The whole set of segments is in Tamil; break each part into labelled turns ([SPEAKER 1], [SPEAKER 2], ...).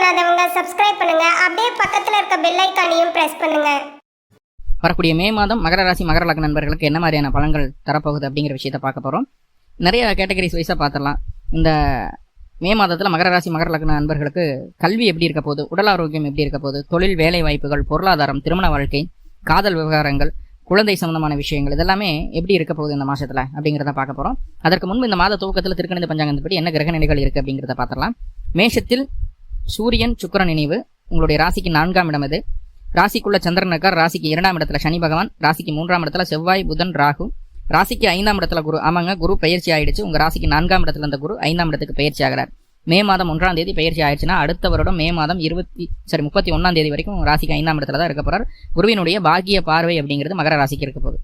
[SPEAKER 1] பண்ணாதவங்க சப்ஸ்கிரைப் பண்ணுங்க. அப்படியே பக்கத்துல இருக்க பெல் ஐகானையும் பிரஸ் பண்ணுங்க.
[SPEAKER 2] வரக்கூடிய மே மாதம் மகர ராசி மகர லக்ன நண்பர்களுக்கு என்ன மாதிரியான பலன்கள் தரப்போகுது அப்படிங்கிற விஷயத்தை பார்க்க போகிறோம். நிறைய கேட்டகரிஸ் வைஸாக பார்த்துடலாம். இந்த மே மாதத்தில் மகர ராசி மகர லக்ன நண்பர்களுக்கு கல்வி எப்படி இருக்க போகுது, உடல் ஆரோக்கியம் எப்படி இருக்க போகுது, தொழில் வேலை வாய்ப்புகள், பொருளாதாரம், திருமண வாழ்க்கை, காதல் விவகாரங்கள், குழந்தை சம்பந்தமான விஷயங்கள் இதெல்லாமே எப்படி இருக்க போகுது இந்த மாதத்தில் அப்படிங்கிறத பார்க்க போகிறோம். அதற்கு முன்பு இந்த மாத துவக்கத்தில் திருக்கணித பஞ்சாங்கத்தின்படி என்ன கிரக நிலைகள் இருக்குது அப்படிங்கிறத பார்த்துடலாம். மேஷத்தில் சூரியன் சுக்கிரன் இணைவு உங்களுடைய ராசிக்கு 4ஆம் இடம். இது ராசிக்குள்ள சந்திரன் இருக்கார். ராசிக்கு 2ஆம் இடத்துல சனி பகவான், ராசிக்கு 3ஆம் இடத்துல செவ்வாய் புதன் ராகு, ராசிக்கு 5ஆம் இடத்துல குரு. ஆமாங்க, குரு பயிற்சி ஆயிடுச்சு. உங்க ராசிக்கு 4ஆம் இடத்துல இருந்த குரு 5ஆம் இடத்துக்கு பயிற்சி ஆகிறார். மே மாதம் 1ஆம் தேதி பயிற்சி ஆயிடுச்சுன்னா அடுத்த வருடம் மே மாதம் 31ஆம் தேதி வரைக்கும் ராசிக்கு 5ஆம் இடத்துல தான் இருக்க போறார். குருவினுடைய பாக்கிய பார்வை அப்படிங்கிறது மகர ராசிக்கு இருக்க போகுது.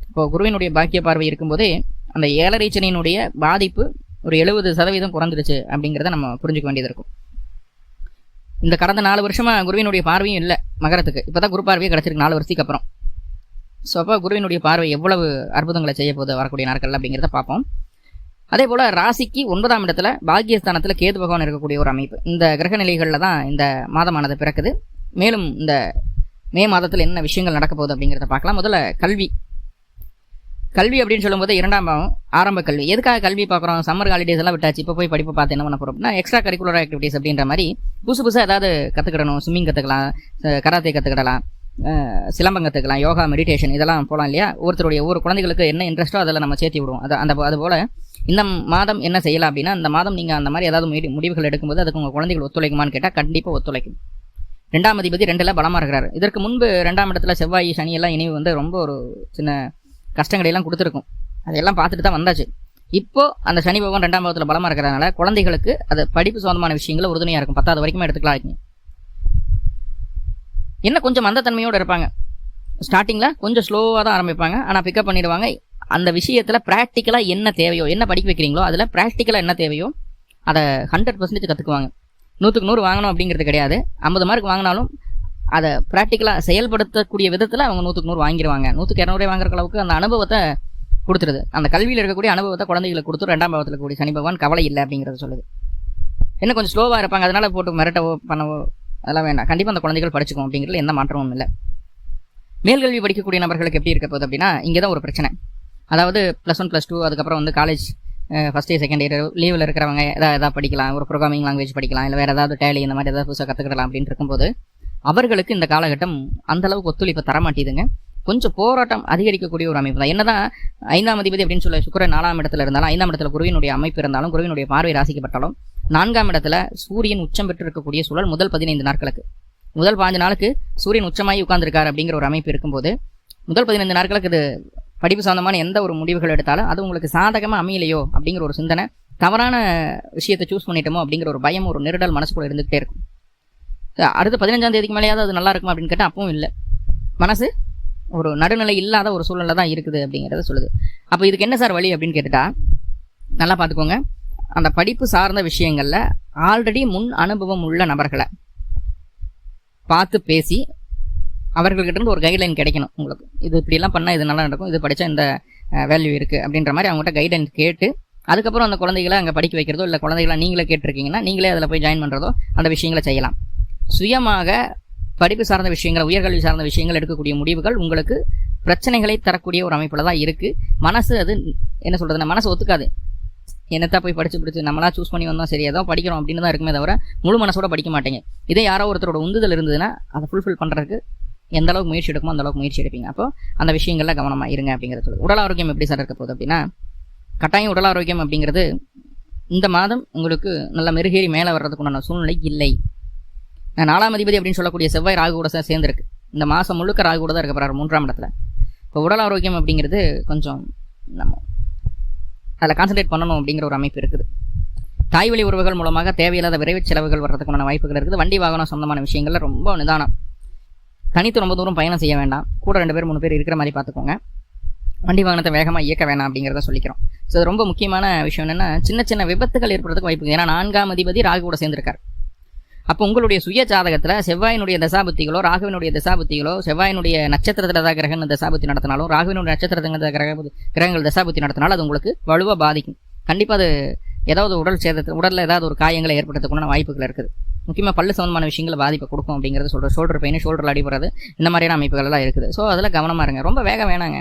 [SPEAKER 2] இப்போ குருவினுடைய பாக்கிய பார்வை இருக்கும்போதே அந்த 7.5 சனியினுடைய பாதிப்பு ஒரு 70% குறைந்துருச்சு அப்படிங்கிறத நம்ம புரிஞ்சுக்க வேண்டியது இருக்கும். இந்த கடந்த 4 வருஷமா குருவினுடைய பார்வையும் இல்லை மகரத்துக்கு. இப்போதான் குரு பார்வையே கிடைச்சிருக்கு 4 வருஷத்துக்கு அப்புறம். ஸோ அப்போ குருவினுடைய பார்வை எவ்வளவு அற்புதங்களை செய்ய போகுது வரக்கூடிய நாட்கள் அப்படிங்கிறத பார்ப்போம். அதே போல் ராசிக்கு 9ஆம் இடத்துல பாக்கியஸ்தானத்தில் கேது பகவான் இருக்கக்கூடிய ஒரு அமைப்பு. இந்த கிரக நிலைகளில் தான் இந்த மாதமானது பிறக்குது. மேலும் இந்த மே மாதத்தில் என்ன விஷயங்கள் நடக்க போகுது அப்படிங்கிறத பார்க்கலாம். முதல்ல கல்வி அப்படின்னு சொல்லும்போது 2ஆம் பாவம் ஆரம்ப கல்வி. எதுக்காக கல்வி பார்க்குறோம்? சம்மர் ஹாலிடேஸ் எல்லாம் விட்டாச்சு, இப்போ போய் படிப்பு பார்த்து என்ன பண்ண போகிறோம் அப்படின்னா எக்ஸ்ட்ரா கரிக்குலர் ஆக்டிவிட்டீஸ் அப்படின்ற மாதிரி புதுசாக ஏதாவது கற்றுக்கிடணும். ஸ்விம்மிங் கற்றுக்கலாம், கராத்தே கற்றுக்கிடலாம், சிலம்பம் கற்றுக்கலாம், யோகா, மெடிடேஷன் இதெல்லாம் போகலாம் இல்லையா? ஒவ்வொரு குழந்தைகளுக்கு என்ன இன்ட்ரெஸ்ட்டோ அதில் நம்ம சேர்த்து விடுவோம். அதுபோல் இந்த மாதம் என்ன செய்யலாம் அப்படின்னா, இந்த மாதம் நீங்கள் அந்த மாதிரி ஏதாவது முடிவுகள் எடுக்கும்போது அதுக்கு உங்கள் குழந்தைகள் ஒத்துழைக்குமான்னு கேட்டால் கண்டிப்பாக ஒத்துழைக்கும். 2ஆம் அதிபதி 2ல் பலமாக இருக்கிறார். இதற்கு முன்பு 2ஆம் இடத்துல செவ்வாய் சனி எல்லாம் இணைவு ரொம்ப ஒரு சின்ன கஷ்டங்களையெல்லாம் கொடுத்துருக்கும். அதையெல்லாம் பார்த்துட்டு தான் வந்தாச்சு. இப்போ அந்த சனி பகவான் 2ஆம் பாவத்தில் பலமாக இருக்கிறதுனால குழந்தைகளுக்கு அது படிப்பு சம்பந்தமான விஷயங்கள் உறுதுணையாக இருக்கும். 10வது வரைக்குமே எடுத்துக்கலாம். என்ன கொஞ்சம் மந்தத்தன்மையோடு இருப்பாங்க. ஸ்டார்டிங்கில் கொஞ்சம் ஸ்லோவாக தான் ஆரம்பிப்பாங்க, ஆனால் பிக்கப் பண்ணிடுவாங்க. அந்த விஷயத்தில் ப்ராக்டிக்கலாக என்ன தேவையோ, என்ன படிக்க வைக்கிறீங்களோ அதில் ப்ராக்டிக்கலாக என்ன தேவையோ அதை 100% கற்றுக்குவாங்க. 100க்கு 100 வாங்கணும் அப்படிங்கிறது கிடையாது. 50 மார்க் வாங்கினாலும் அதை ப்ராக்டிக்கலாக செயல்படுத்தக்கூடிய விதத்தில் அவங்க 100க்கு 100 வாங்கிடுவாங்க. 100க்கு 200 வாங்குற அளவுக்கு அந்த அனுபவத்தை கொடுத்துருது. அந்த கல்வியில் இருக்கக்கூடிய அனுபவத்தை குழந்தைகளுக்கு கொடுத்து 2ஆம் பாவத்தில் இருக்கக்கூடிய சனி பகவான் கவலை இல்லை அப்படிங்கிறத சொல்லுது. என்ன கொஞ்சம் ஸ்லோவாக இருப்பாங்க, அதனால போட்டு மிரட்டவோ பண்ணவோ அதெல்லாம் வேண்டாம். கண்டிப்பாக அந்த குழந்தைகள் படிச்சுக்கும் அப்படிங்கிறதுல எந்த மாற்றமும் இல்லை. மேல்கல்வி படிக்கக்கூடிய நபர்களுக்கு எப்படி இருக்க போகுது அப்படின்னா, இங்கே தான் ஒரு பிரச்சனை. அதாவது +1 +2 அதுக்கப்புறம் college first year second year லீவில் இருக்கிறவங்க எதாவது படிக்கலாம், ஒரு ப்ரோக்ராமிங் லாங்குவேஜ் படிக்கலாம், இல்லை வேறு ஏதாவது டேலி இந்த மாதிரி ஏதாவது புதுசாக கற்றுக்கிடலாம் அப்படின்னு இருக்கும்போது அவர்களுக்கு இந்த காலகட்டம் அந்த அளவுக்கு ஒத்துழைப்பு தரமாட்டேதுங்க. கொஞ்சம் போராட்டம் அதிகரிக்கக்கூடிய ஒரு அமைப்பு தான். என்னதான் 5ஆம் அதிபதி அப்படின்னு சொல்ல சுக்கிரன் 4ஆம் இடத்துல இருந்தாலும், 5ஆம் இடத்துல குருவினுடைய அமைப்பு இருந்தாலும், குருவினுடைய பார்வை ராசிக்கப்பட்டாலும், 4ஆம் இடத்துல சூரியன் உச்சம் பெற்று இருக்கக்கூடிய சூழல் முதல் 15 நாட்களுக்கு, முதல் 5 நாளுக்கு சூரியன் உச்சமாகி உட்கார்ந்துருக்காரு அப்படிங்கிற ஒரு அமைப்பு இருக்கும்போது முதல் 15 நாட்களுக்கு இது படிப்பு சம்பந்தமான எந்த ஒரு முடிவுகள் எடுத்தாலும் அது உங்களுக்கு சாதகமாக அமையலையோ அப்படிங்கிற ஒரு சிந்தனை, தவறான விஷயத்தை சூஸ் பண்ணிட்டோமோ அப்படிங்கிற ஒரு பயம், ஒரு நெருடல் மனசுக்குள்ள இருந்துகிட்டே இருக்கும். அடுத்து 15ஆம் தேதிக்கு மேலேயாவது அது நல்லா இருக்குமா அப்படின்னு கேட்டால் அப்பவும் இல்லை. மனசு ஒரு நடுநிலை இல்லாத ஒரு சூழலில் தான் இருக்குது அப்படிங்கிறத சொல்லுது. அப்போ இதுக்கு என்ன சார் வழி அப்படின்னு கேட்டுட்டா, நல்லா பார்த்துக்கோங்க. அந்த படிப்பு சார்ந்த விஷயங்களில் ஆல்ரெடி முன் அனுபவம் உள்ள நபர்களை பார்த்து பேசி அவர்கள்கிட்ட இருந்து ஒரு கைட்லைன் கிடைக்கணும். உங்களுக்கு இது இப்படிலாம் பண்ணால் இது நல்லா நடக்கும், இது படித்தா இந்த வேல்யூ இருக்குது அப்படின்ற மாதிரி அவங்ககிட்ட கைட்லைன் கேட்டு அதுக்கப்புறம் அந்த குழந்தைகளை அங்கே படிக்க வைக்கிறதோ, இல்லை குழந்தைகளை நீங்களே கேட்டிருக்கீங்கன்னா நீங்களே அதில் போய் ஜாயின் பண்ணுறதோ அந்த விஷயங்களை செய்யலாம். சுயமாக படிப்பு சார்ந்த விஷயங்கள், உயர்கல்வி சார்ந்த விஷயங்கள் எடுக்கக்கூடிய முடிவுகள் உங்களுக்கு பிரச்சனைகளை தரக்கூடிய ஒரு அமைப்பில் தான் இருக்குது. மனசு அது என்ன சொல்கிறதுனா, மனசு ஒத்துக்காது. என்னத்தான் போய் படிச்சு நம்மளா சூஸ் பண்ணி வந்தோம், சரி ஏதோ படிக்கிறோம் அப்படின்னு தான் இருக்குமே தவிர முழு மனசோட படிக்க மாட்டேங்க. இதே யாரோ ஒருத்தரோட உந்துதல் இருந்ததுன்னா அதை ஃபுல்ஃபில் பண்ணுறதுக்கு எந்த அளவுக்கு முயற்சி எடுக்குமோ அந்த அளவுக்கு முயற்சி எடுப்பீங்க. அப்போ அந்த விஷயங்கள்ல கவனமாக இருங்க அப்படிங்கிறது சொல்லுது. உடல் ஆரோக்கியம் எப்படி சார் இருக்க போகுது அப்படின்னா, கட்டாயம் உடல் ஆரோக்கியம் அப்படிங்கிறது இந்த மாதம் உங்களுக்கு நல்ல மெருகேறி மேலே வர்றதுக்குண்டான சூழ்நிலை இல்லை. 4ஆம் அதிபதி அப்படின்னு சொல்லக்கூடிய செவ்வாய் ராகு கூட சேர்ந்துருக்கு. இந்த மாதம் முழுக்க ராகு கூட தான் இருக்க போகிறாரு 3ஆம் இடத்துல. இப்போ உடல் ஆரோக்கியம் அப்படிங்கிறது கொஞ்சம் நம்ம அதில் கான்சன்ட்ரேட் பண்ணணும் அப்படிங்கிற ஒரு அமைப்பு இருக்குது. தாய் வழி உறவுகள் மூலமாக தேவையில்லாத விரைவு செலவுகள் வர்றதுக்கான வாய்ப்புகள் இருக்குது. வண்டி வாகனம் சொந்தமான விஷயங்கள்ல ரொம்ப நிதானம். தனித்து ரொம்ப தூரம் பயணம் செய்ய வேண்டாம். கூட 2 பேர் 3 பேர் இருக்கிற மாதிரி பார்த்துக்கோங்க. வண்டி வாகனத்தை வேகமாக இயக்க வேணாம் அப்படிங்கிறத சொல்லிக்கிறோம். ஸோ அது ரொம்ப முக்கியமான விஷயம் என்னென்னா, சின்ன சின்ன விபத்துகள் ஏற்படுறதுக்கு வாய்ப்பு. ஏன்னா 4ஆம் அதிபதி ராகு கூட சேர்ந்திருக்காரு. அப்போ உங்களுடைய சுய ஜாதகத்தில் செவ்வாயினுடைய தசாபுத்திகளோ, ராகுவினுடைய தசாபுத்திகளோ, செவ்வாயினுடைய நட்சத்திரத்தில் தான் கிரகங்கள் தசாபுத்தி நடத்தினாலும், ராகுவினுடைய நட்சத்திரத்தில் கிரகங்கள் தசாபுத்தி நடத்தினாலும் அது உங்களுக்கு வலுவாக பாதிக்கும். கண்டிப்பாக அது ஏதாவது உடலில் ஏதாவது ஒரு காயங்களை ஏற்படுத்தக்கூடிய வாய்ப்புகள் இருக்குது. முக்கியமாக பல்லு சம்பந்தமான விஷயங்களை பாதிப்பை கொடுக்கும் அப்படிங்கிறது சொல்கிறேன். ஷோல்டர் பெயின், ஷோல்டரில் அடிபடுறது, இந்த மாதிரியான அமைப்புகள் எல்லாம் இருக்குது. ஸோ அதில் கவனமாக இருங்க. ரொம்ப வேகம் வேணாங்க.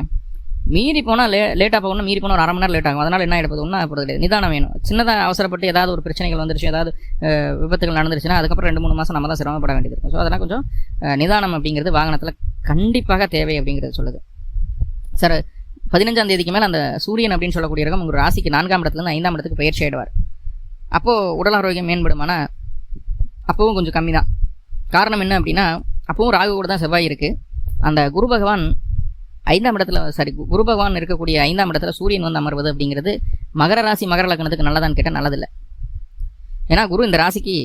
[SPEAKER 2] மீறி போனால் லேட்டாக போகணும். மீறி போனால் ஒரு அரை மணி நேரம் லேட் ஆகும். அதனால் என்ன ஆகிடுது? ஒன்றும் ஆகப்படுது கிடையாது. நிதானம் வேணும். சின்னதாக அவசரப்பட்டு ஏதாவது ஒரு பிரச்சனைகள் வந்துருச்சு, ஏதாவது விபத்துகள் நடந்துருச்சுன்னா அதுக்கப்புறம் 2-3 மாதம் நம்ம தான் சிரமப்பட வேண்டியது இருக்கும். ஸோ அதெல்லாம் கொஞ்சம் நிதானம் அப்படிங்கிறது வாகனத்தில் கண்டிப்பாக தேவை அப்படிங்கிறது சொல்லுது. சார் 15ஆம் தேதிக்கு மேலே அந்த சூரியன் அப்படின்னு சொல்லக்கூடிய ரகம் உங்கள் ராசிக்கு 4ஆம் இடத்துலேருந்து 5ஆம் இடத்துக்கு பயிற்சி ஆகிடுவார். அப்போது உடல் ஆரோக்கியம் மேம்படுமானா அப்போவும் கொஞ்சம் கம்மி தான். காரணம் என்ன அப்படின்னா அப்போவும் ராகு கூட தான் செவ்வாய் இருக்குது. அந்த குரு பகவான் 5ஆம் இடத்துல குரு பகவான் இருக்கக்கூடிய 5ஆம் இடத்துல சூரியன் வந்து அமர்வது அப்படிங்கிறது மகர ராசி மகர லக்னத்துக்கு நல்லதான்னு கேட்டால் நல்லதில்லை. ஏன்னா குரு இந்த ராசிக்கு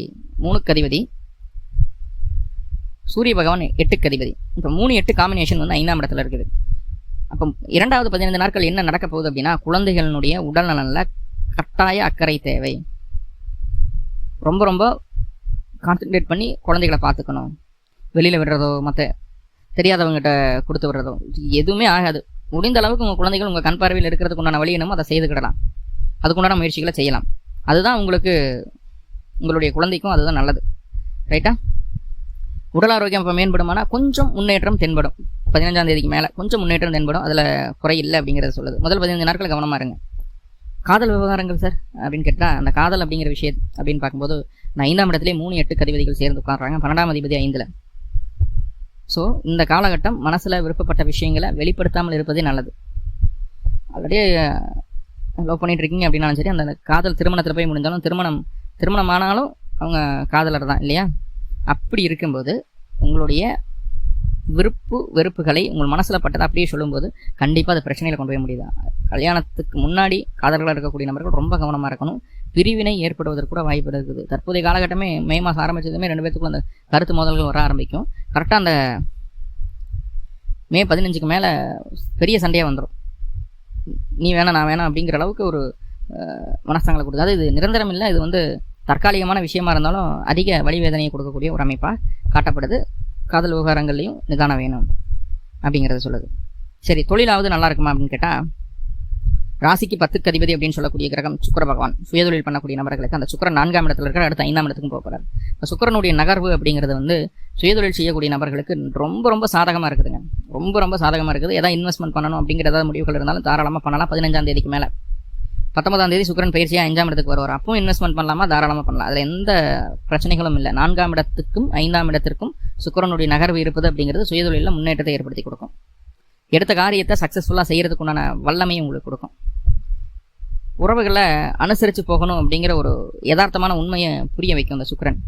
[SPEAKER 2] 3க்கு அதிபதி, சூரிய பகவான் 8க்கு அதிபதி. இப்போ 3-8 காம்பினேஷன் வந்து 5ஆம் இடத்துல இருக்குது. அப்போ 2வது 15 நாட்கள் என்ன நடக்க போகுது அப்படின்னா குழந்தைகளுடைய உடல் நலனில் கட்டாய அக்கறை தேவை. ரொம்ப ரொம்ப கான்சன்ட்ரேட் பண்ணி குழந்தைகளை பார்த்துக்கணும். வெளியில் விடுறதோ மற்ற தெரியாதவங்ககிட்ட கொடுத்து விடுறதோ எதுவுமே ஆகாது. முடிந்த அளவுக்கு உங்கள் குழந்தைகள் உங்கள் கண் பார்வையில் இருக்கிறதுக்கு உண்டான வழி என்னமோ அதை செய்துக்கிடலாம். அதுக்குண்டான முயற்சிகளை செய்யலாம். அதுதான் உங்களுக்கு உங்களுடைய குழந்தைக்கும் அதுதான் நல்லது. ரைட்டா? உடல் ஆரோக்கியம் இப்போ மேம்படுமானா கொஞ்சம் முன்னேற்றம் தென்படும். 15ஆம் தேதிக்கு மேலே கொஞ்சம் முன்னேற்றம் தென்படும். அதில் குறை இல்லை அப்படிங்கிறத சொல்லுது. முதல் 15 நாட்கள் கவனமாக இருங்க. காதல் விவகாரங்கள் சார் அப்படின்னு கேட்டால் அந்த காதல் அப்படிங்கிற விஷயம் அப்படின்னு பார்க்கும்போது நான் 5ஆம் இடத்துலேயே 3-8 அதிபதிகள் சேர்ந்து உட்காடுறாங்க. 12ஆம் அதிபதி 5ல். ஸோ இந்த காலகட்டம் மனசில் விருப்பப்பட்ட விஷயங்களை வெளிப்படுத்தாமல் இருப்பதே நல்லது. ஆல்ரெடி லவ் பண்ணிட்டு இருக்கீங்க அப்படின்னாலும் சரி, அந்த காதல் திருமணத்தில் போய் முடிஞ்சாலும் திருமணம் ஆனாலும் அவங்க காதலர் தான் இல்லையா? அப்படி இருக்கும்போது உங்களுடைய வெறுப்புகளை உங்கள் மனசில் பட்டதை அப்படியே சொல்லும்போது கண்டிப்பாக அது பிரச்சனையில் கொண்டு போய் முடியுது. கல்யாணத்துக்கு முன்னாடி காதல்களாக இருக்கக்கூடிய நபர்கள் ரொம்ப கவனமாக இருக்கணும். பிரிவினை ஏற்படுவதற்கு கூட வாய்ப்பு இருக்குது. தற்போதைய காலகட்டமே மே மாதம் ஆரம்பிச்சதுமே 2 பேத்துக்கும் அந்த கருத்து மோதல்கள் வர ஆரம்பிக்கும். கரெக்டாக அந்த மே 15க்கு மேலே பெரிய சண்டையாக வந்துடும். நீ வேணாம் நான் வேணாம் அப்படிங்கிற அளவுக்கு ஒரு மனசங்களை கொடுக்குது. அது இது நிரந்தரம் இல்லை. இது வந்து தற்காலிகமான விஷயமா இருந்தாலும் அதிக வலிவேதனையை கொடுக்கக்கூடிய ஒரு அமைப்பாக காட்டப்படுது. காதல் விவகாரங்கள்லையும் நிதானம் வேணும் அப்படிங்கிறத சொல்லுது. சரி, தொழிலாவது நல்லா இருக்குமா அப்படின்னு கேட்டால் ராசிக்கு 10க்கு அதிபதி அப்படின்னு சொல்லக்கூடிய கிரகம் சுக்கிர பகவான். சுயதொழில் பண்ணக்கூடிய நபர்களுக்கு அந்த சுக்கிரன் 4ஆம் இடத்துல இருக்கிற அடுத்த 5ஆம் இடத்துக்கும் போகிறார். சுக்கிரனுடைய நகர்வு அப்படிங்கிறது வந்து சுயதொழில் செய்யக்கூடிய நபர்களுக்கு ரொம்ப ரொம்ப சாதகமாக இருக்குதுங்க. ரொம்ப ரொம்ப சாதகமாக இருக்குது. ஏதாவது இன்வெஸ்ட்மெண்ட் பண்ணணும் அப்படிங்கிற ஏதாவது முடிவுகள் இருந்தாலும் தாராளமாக பண்ணலாம். 15ஆம் தேதிக்கு மேலே 19ஆம் தேதி சுக்கிரன் பயிற்சியாக 5ஆம் இடத்துக்கு வருவார். அப்பவும் இன்வெஸ்ட்மெண்ட் பண்ணலாமா? தாராளமாக பண்ணலாம். அதில் எந்த பிரச்சனைகளும் இல்லை. 4ஆம் இடத்துக்கும் 5ஆம் இடத்திற்கும் சுக்கிரனுடைய நகர்வு இருப்பது அப்படிங்கிறது சுயதொழிலில் முன்னேற்றத்தை ஏற்படுத்தி கொடுக்கும். எடுத்த காரியத்தை சக்ஸஸ்ஃபுல்லாக செய்கிறதுக்கு உண்டான வல்லமையும் உங்களுக்கு கொடுக்கும். உறவுகளை அனுசரித்து போகணும் அப்படிங்கிற ஒரு யதார்த்தமான உண்மையை புரிய வைக்கும் அந்த சுக்கிரன்.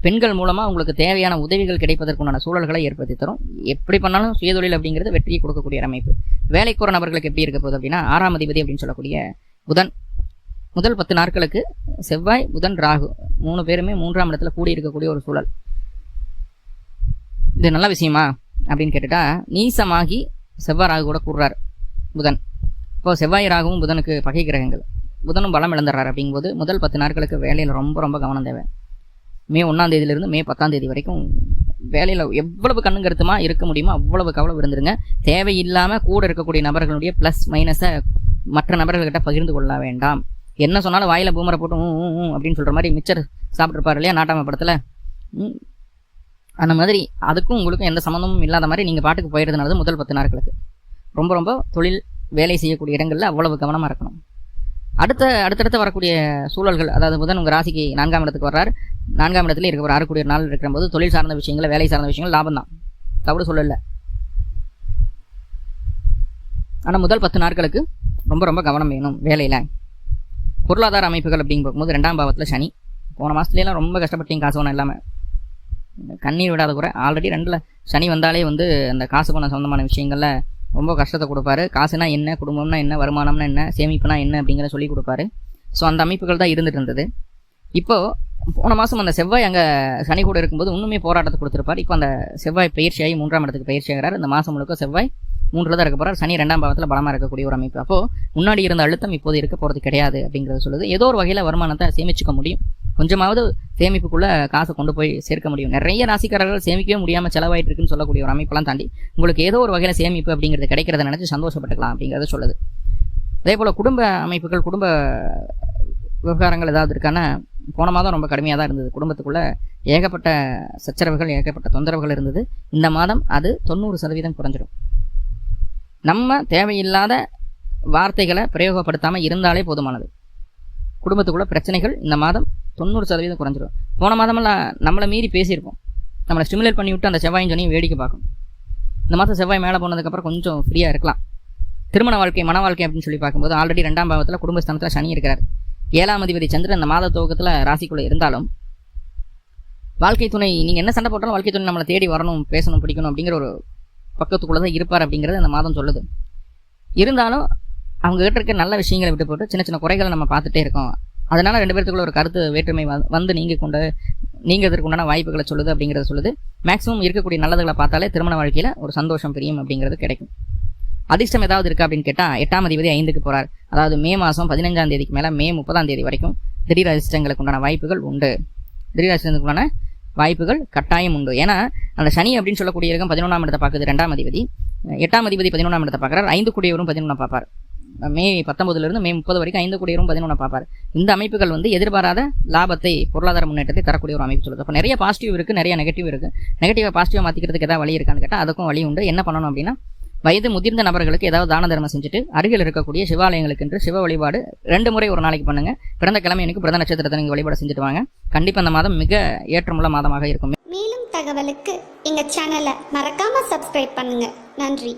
[SPEAKER 2] பெண்கள் மூலமாக உங்களுக்கு தேவையான உதவிகள் கிடைப்பதற்குண்டான சூழல்களை ஏற்படுத்தி தரும். எப்படி பண்ணாலும் சுயதொழில் அப்படிங்கிறது வெற்றியை கொடுக்கக்கூடிய அமைப்பு. வேலைக்குற நபர்களுக்கு எப்படி இருக்க போகுது அப்படின்னா 6ஆம் அதிபதி அப்படின்னு சொல்லக்கூடிய புதன் முதல் 10 நாட்களுக்கு செவ்வாய் புதன் ராகு 3 பேருமே 3ஆம் இடத்துல கூடி இருக்கக்கூடிய ஒரு சூழல். இது நல்ல விஷயமா அப்படின்னு கேட்டுட்டா நீசமாகி செவ்வாய் ராகு கூட கூடுறாரு புதன். இப்போ செவ்வாய் ராகுவும் புதனுக்கு பகை கிரகங்கள். புதனும் பலம் இழந்துடுறாரு. அப்படிங்கும்போது முதல் 10 நாட்களுக்கு வேலையில் ரொம்ப ரொம்ப கவனம் தேவை. மே 1ஆம் தேதியிலிருந்து மே 10ஆம் தேதி வரைக்கும் வேலையில் எவ்வளவு கண்ணும் கருத்துமா இருக்க முடியுமோ அவ்வளவு இருந்துருங்க. தேவையில்லாமல் கூட இருக்கக்கூடிய நபர்களுடைய ப்ளஸ் மைனஸை மற்ற நபர்கள்கிட்ட பகிர்ந்து கொள்ள வேண்டாம். என்ன சொன்னாலும் வாயில் பூமரை போட்டு அப்படின்னு சொல்கிற மாதிரி மிச்சர் சாப்பிட்ருப்பார் இல்லையா நாட்டாம படத்தில், அந்த மாதிரி அதுக்கும் உங்களுக்கும் எந்த சம்மந்தமும் இல்லாத மாதிரி நீங்கள் பாட்டுக்கு போயிடுறதுனால முதல் 10 நாட்களுக்கு ரொம்ப ரொம்ப தொழில் வேலை செய்யக்கூடிய இடங்களில் அவ்வளவு கவனமாக இருக்கணும். அடுத்தடுத்து வரக்கூடிய சூழல்கள், அதாவது புதன் உங்கள் ராசிக்கு 4ஆம் இடத்துக்கு வர்றார். 4ஆம் இடத்துல இருக்க ஒரு 6 கூடிய நாள் இருக்கிற போது தொழில் சார்ந்த விஷயங்கள், வேலை சார்ந்த விஷயங்கள் லாபம் தான், தவிர சொல்லலை. ஆனால் முதல் 10 நாட்களுக்கு ரொம்ப ரொம்ப கவனம் வேணும் வேலையில். பொருளாதார அமைப்புகள் அப்படின்னு பார்க்கும்போது 2ஆம் பாவத்தில் சனி. போன மாதத்துலாம் ரொம்ப கஷ்டப்பட்டீங்க காசு பணம் இல்லாமல், கண்ணீர் விடாத குறை. ஆல்ரெடி 2ல் சனி வந்தாலே வந்து அந்த காசு பணம் சம்மந்தமான விஷயங்களில் ரொம்ப கஷ்டத்தை கொடுப்பாரு. காசுனா என்ன, குடும்பம்னா என்ன, வருமானம்னா என்ன, சேமிப்புனா என்ன அப்படிங்கிற சொல்லி கொடுப்பாரு. ஸோ அந்த அமைப்புகள் தான் இருந்துட்டு இருந்தது. இப்போது போன மாதம் அந்த செவ்வாய் அங்கே சனி கூட இருக்கும்போது இன்னுமே போராட்டத்தை கொடுத்துருப்பார். இப்போ அந்த செவ்வாய் பயிற்சியாகி 3ஆம் இடத்துக்கு பயிற்சி ஆகிறார். இந்த மாதம் முழுக்க செவ்வாய் 3ல் தான் இருக்க போகிறார். சனி 2ஆம் பாவத்தில் பலமாக இருக்கக்கூடிய ஒரு அமைப்பு. அப்போது முன்னாடி இருந்த அழுத்தம் இப்போது இருக்க போகிறது கிடையாது அப்படிங்கிறத சொல்லுது. ஏதோ ஒரு வகையில் வருமானத்தை சேமிச்சுக்க முடியும். கொஞ்சமாவது சேமிப்புக்குள்ளே காசை கொண்டு போய் சேர்க்க முடியும். நிறைய ராசிக்காரர்கள் சேமிக்கவே முடியாமல் செலவாயிட்டு இருக்குன்னு சொல்லக்கூடிய ஒரு அமைப்பெல்லாம் தாண்டி உங்களுக்கு ஏதோ ஒரு வகையில் சேமிப்பு அப்படிங்கிறது கிடைக்கிறத நினச்சி சந்தோஷப்பட்டுக்கலாம் அப்படிங்கிறத சொல்லுது. அதே போல் குடும்ப அமைப்புகள், குடும்ப விவகாரங்கள் ஏதாவது இருக்கான போன மாதம் ரொம்ப கடுமையாக தான் இருந்தது. குடும்பத்துக்குள்ளே ஏகப்பட்ட சச்சரவுகள், ஏகப்பட்ட தொந்தரவுகள் இருந்தது. இந்த மாதம் அது 90% குறைஞ்சிடும். நம்ம தேவையில்லாத வார்த்தைகளை பிரயோகப்படுத்தாமல் இருந்தாலே போதுமானது. குடும்பத்துக்குள்ள பிரச்சனைகள் இந்த மாதம் 90% குறைஞ்சிடும். போன மாதமெல்லாம் நம்மளை மீறி பேசியிருப்போம். நம்மளை ஸ்டிமுலேட் பண்ணி விட்டு அந்த செவ்வாயும் சனியும் வேடிக்கை பார்க்கும். இந்த மாதம் செவ்வாய் மேலே போனதுக்கப்புறம் கொஞ்சம் ஃப்ரீயாக இருக்கலாம். திருமண வாழ்க்கை, மன வாழ்க்கை அப்படின்னு சொல்லி பார்க்கும்போது ஆல்ரெடி 2ஆம் பாவத்தில் குடும்பஸ்தானத்தில் சனி இருக்கிறார். 7ஆம் அதிபதி சந்திரன் இந்த மாத துவக்கத்தில் ராசிக்குள்ளே இருந்தாலும் வாழ்க்கை துணை, நீங்கள் என்ன சண்டை போட்டாலும் வாழ்க்கை துணை நம்மளை தேடி வரணும், பேசணும், பிடிக்கணும் அப்படிங்கிற ஒரு பக்கத்துக்குள்ளே தான் இருப்பார் அப்படிங்கிறது இந்த மாதம் சொல்லுது. இருந்தாலும் அவங்க கிட்ட இருக்க நல்ல விஷயங்களை விட்டு போட்டு சின்ன சின்ன குறைகளை நம்ம பார்த்துட்டே இருக்கோம். அதனால 2 பேர்த்துக்குள்ள ஒரு கருத்து வேற்றுமை வந்து நீங்கிறதுக்கு உண்டான வாய்ப்புகளை சொல்லுது அப்படிங்கிறத சொல்லுது. மேக்ஸிமம் இருக்கக்கூடிய நல்லதுகளை பார்த்தாலே திருமண வாழ்க்கையில் ஒரு சந்தோஷம், பிரியம் அப்படிங்கிறது கிடைக்கும். அதிர்ஷ்டம் ஏதாவது இருக்கா அப்படின்னு கேட்டால் 8ஆம் அதிபதி 5க்கு போகிறார். அதாவது மே மாதம் 15ஆம் தேதிக்கு மேலே மே 30ஆம் தேதி வரைக்கும் திடீர் அதிர்ஷ்டங்களுக்கு உண்டான வாய்ப்புகள் உண்டு. திடீர் அதிர்ஷ்டங்களுக்கான வாய்ப்புகள் கட்டாயம் உண்டு. ஏன்னா அந்த சனி அப்படின்னு சொல்லக்கூடிய இருக்கும் 11ஆம் இடத்தை பார்க்குது 2ஆம் அதிபதி. 8ஆம் அதிபதி 11ஆம் இடத்தை பார்க்குறாரு. 5 கூடியவரும் 11 பார்ப்பார். மே 19 மே 30 வரைக்கும் 5 கூடியவரும் 11 பார்ப்பார். இந்த அமைப்புகள் எதிர்பாராத லாபத்தை, பொருளாதார முன்னேற்றத்தை தரக்கூடிய ஒரு அமைப்பு சொல்லுது. அப்போ நிறைய பாசிட்டிவ் இருக்குது, நிறைய நெகட்டிவ் இருக்குது. நெகட்டிவாக பாசிட்டிவாக மாற்றிக்கிறதுக்கு ஏதாவது வழி இருக்கான்னு கேட்டால் அதுக்கும் வழி உண்டு. என்ன பண்ணணும் அப்படின்னா, வயது முதிர்ந்த நபர்களுக்கு ஏதாவது தான தர்மம் செஞ்சுட்டு அருகில் இருக்கக்கூடிய சிவாலயங்களுக்கு என்று சிவ வழிபாடு 2 முறை ஒரு நாளைக்கு பண்ணுங்க. பிறந்த கிழமை எனக்கு பிறந்த நட்சத்திரத்தை நீங்கள் வழிபாடு செஞ்சுட்டு வாங்க. கண்டிப்பாக அந்த மாதம் மிக ஏற்றமுள்ள மாதமாக இருக்கும்.
[SPEAKER 1] மேலும் தகவலுக்கு எங்கள் சேனலை மறக்காம சப்ஸ்கிரைப் பண்ணுங்க. நன்றி.